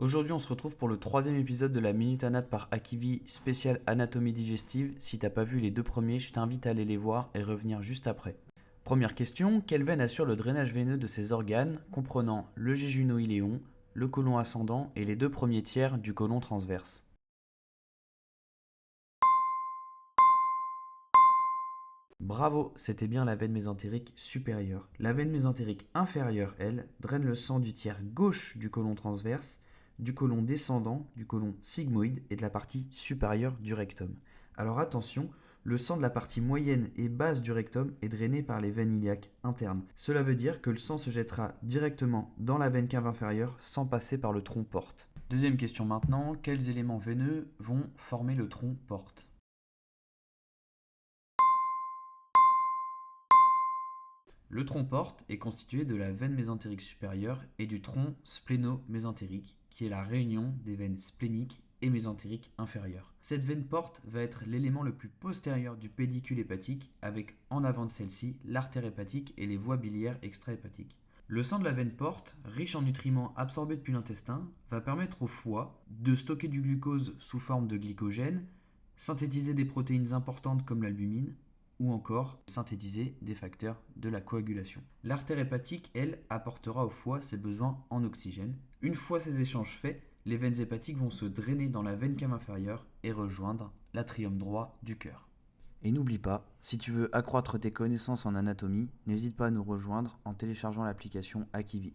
Aujourd'hui, on se retrouve pour le troisième épisode de la Minute Anat par Akivi spécial anatomie digestive. Si t'as pas vu les deux premiers, je t'invite à aller les voir et revenir juste après. Première question, quelle veine assure le drainage veineux de ces organes, comprenant le jéjuno-iléon, le côlon ascendant et les deux premiers tiers du côlon transverse? Bravo, c'était bien la veine mésentérique supérieure. La veine mésentérique inférieure, elle, draine le sang du tiers gauche du côlon transverse, du côlon descendant, du côlon sigmoïde et de la partie supérieure du rectum. Alors attention, le sang de la partie moyenne et basse du rectum est drainé par les veines iliaques internes. Cela veut dire que le sang se jettera directement dans la veine cave inférieure sans passer par le tronc porte. Deuxième question maintenant, quels éléments veineux vont former le tronc porte? Le tronc porte est constitué de la veine mésentérique supérieure et du tronc spléno-mésentérique, qui est la réunion des veines spléniques et mésentériques inférieures. Cette veine porte va être l'élément le plus postérieur du pédicule hépatique, avec en avant de celle-ci l'artère hépatique et les voies biliaires extra-hépatiques. Le sang de la veine porte, riche en nutriments absorbés depuis l'intestin, va permettre au foie de stocker du glucose sous forme de glycogène, synthétiser des protéines importantes comme l'albumine, ou encore synthétiser des facteurs de la coagulation. L'artère hépatique, elle, apportera au foie ses besoins en oxygène. Une fois ces échanges faits, les veines hépatiques vont se drainer dans la veine cave inférieure et rejoindre l'atrium droit du cœur. Et n'oublie pas, si tu veux accroître tes connaissances en anatomie, n'hésite pas à nous rejoindre en téléchargeant l'application Akivi.